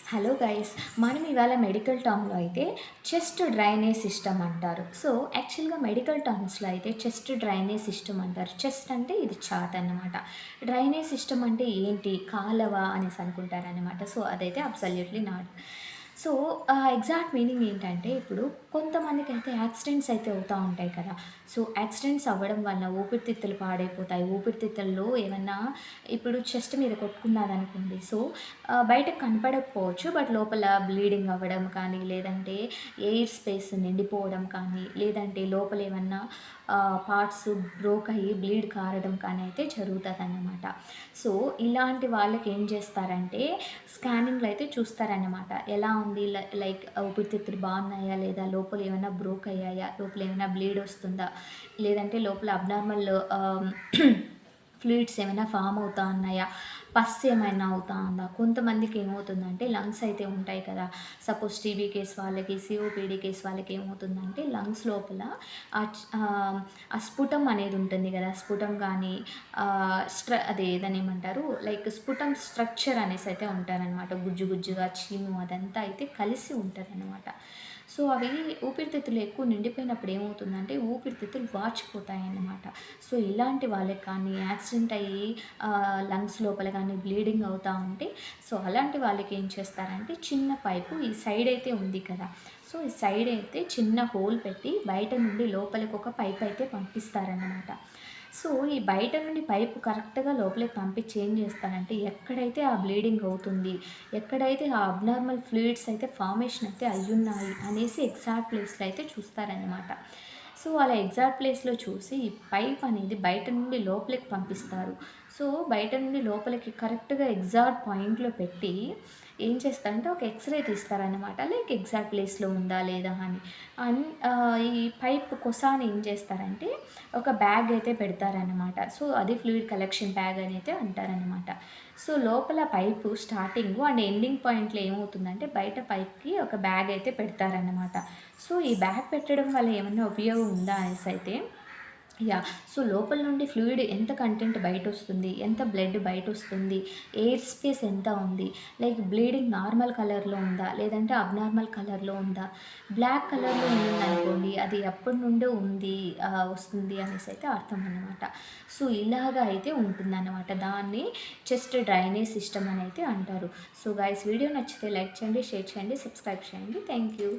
Hello guys, మనం ఇవాళ medical టర్మ్‌లో అయితే చెస్ట్ డ్రైనేజ్ సిస్టమ్ అంటారు. సో, యాక్చువల్‌గా మెడికల్ టర్మ్స్‌లో అయితే చెస్ట్ డ్రైనేజ్ సిస్టమ్ అంటారు. చెస్ట్ అంటే ఇది ఛాత్ అన్నమాట. డ్రైనేజ్ సిస్టమ్ అంటే ఏంటి? కాలవ అనేసి అనుకుంటారనమాట. సో, అదైతే absolutely not. So, exact meaning ఏంటంటే ఇప్పుడు కొంతమందికైతే యాక్సిడెంట్స్ అయితే అవుతా ఉంటాయి కదా! సో, యాక్సిడెంట్స్ అవ్వడం వల్ల ఊపిరితిత్తులు పాడైపోతాయి. ఊపిరితిత్తుల్లో ఏమన్నా ఇప్పుడు చెస్ట్ మీద కొట్టుకున్నాదనుకోండి. సో, బయటకి కనపడకపోవచ్చు. బట్ లోపల బ్లీడింగ్ అవ్వడం కానీ, లేదంటే ఎయిర్ స్పేస్ నిండిపోవడం కానీ, లేదంటే లోపల ఏమన్నా పార్ట్స్ బ్రోక్ అయ్యి బ్లీడ్ కారడం కానీ అయితే జరుగుతదన్నమాట. సో, ఇలాంటి వాళ్ళకి ఏం చేస్తారంటే స్కానింగ్‌లో అయితే చూస్తారన్నమాట. ఎలా ఉంది లైక్ ఊపిరితిత్తులు బాగున్నాయా? లేదా? లోపల ఏమైనా బ్రోక్ అయ్యాయా? లోపల ఏమైనా బ్లీడ్ వస్తుందా? లేదంటే లోపల అబ్నార్మల్ ఫ్లూయిడ్స్ ఏమైనా ఫార్మ్ అవుతా ఉన్నాయా? పస్ ఏమైనా అవుతా ఉందా? కొంతమందికి ఏమవుతుందంటే లంగ్స్ అయితే ఉంటాయి కదా! సపోజ్ టీబీ కేస్ వాళ్ళకి, సీఓపీడీ కేస్ వాళ్ళకి ఏమవుతుందంటే లంగ్స్ లోపల ఆ స్ఫుటం అనేది ఉంటుంది కదా! స్ఫుటం గానీ అదే దాన్నేమంటారు లైక్ స్ఫుటం స్ట్రక్చర్ అనేసి అయితే ఉంటారనమాట. గుజ్జు గుజ్జుగా చీము అదంతా అయితే కలిసి ఉంటదనమాట. సో, అవి ఊపిరితిత్తులు ఎక్కువ నిండిపోయినప్పుడు ఏమవుతుందంటే ఊపిరితిత్తులు వాచిపోతాయన్నమాట. సో, ఇలాంటి వాళ్ళకి కానీ యాక్సిడెంట్ అయ్యి లంగ్స్ లోపల కానీ బ్లీడింగ్ అవుతా ఉంటే సో, అలాంటి వాళ్ళకి ఏం చేస్తారంటే చిన్న పైపు ఈ సైడ్ అయితే ఉంది కదా! సో, ఈ సైడ్ అయితే చిన్న హోల్ పెట్టి బయట నుండి లోపలికి ఒక పైప్ అయితే పంపిస్తారన్నమాట. సో, ఈ బయట నుండి పైపు కరెక్ట్‌గా లోపలికి పంపించి ఏం చేస్తారంటే ఎక్కడైతే ఆ బ్లీడింగ్ అవుతుంది, ఎక్కడైతే ఆ అబ్నార్మల్ ఫ్లూయిడ్స్ అయితే ఫార్మేషన్ అయితే అయ్యున్నాయి అనేసి ఎగ్జాక్ట్ ప్లేస్‌లో అయితే చూస్తారన్నమాట. సో, అలా ఎగ్జాక్ట్ ప్లేస్‌లో చూసి ఈ పైప్ అనేది బయట నుండి లోపలికి పంపిస్తారు. సో, బయట నుండి లోపలికి కరెక్ట్‌గా ఎగ్జాక్ట్ పాయింట్‌లో పెట్టి ఏం చేస్తారంటే ఒక ఎక్స్‌రే తీస్తారనమాట. లైక్ ఎగ్జాక్ట్ ప్లేస్‌లో ఉందా? లేదా? అని. ఈ పైప్ కొసాని ఏం చేస్తారంటే ఒక బ్యాగ్ అయితే పెడతారనమాట. సో, అది ఫ్లూయిడ్ కలెక్షన్ బ్యాగ్ అని అయితే అంటారనమాట. సో, లోపల పైపు స్టార్టింగు అండ్ ఎండింగ్ పాయింట్‌లో ఏమవుతుందంటే బయట పైప్‌కి ఒక బ్యాగ్ అయితే పెడతారనమాట. సో, ఈ బ్యాగ్ పెట్టడం వల్ల ఏమన్నా ఉపయోగం ఉందా అనేసైతే యాహ్! సో, లోపల నుండి ఫ్లూయిడ్ ఎంత కంటెంట్ బయటొస్తుంది, ఎంత బ్లడ్ బయటొస్తుంది, ఎయిర్ స్పేస్ ఎంత ఉంది, లైక్ బ్లీడింగ్ నార్మల్ కలర్‌లో ఉందా, లేదంటే అబ్నార్మల్ కలర్‌లో ఉందా, బ్లాక్ కలర్‌లో ఉందనుకోండి అది ఎప్పటి నుండో ఉంది వస్తుంది అనేసైతే అర్థం అన్నమాట. సో, ఇలాగా అయితే ఉంటుందన్నమాట. దాన్ని చెస్ట్ డ్రైనేజ్ సిస్టమ్ అని అయితే అంటారు. సో, గైస్ వీడియో నచ్చితే లైక్ చేయండి, షేర్ చేయండి, సబ్స్క్రైబ్ చేయండి. Thank you.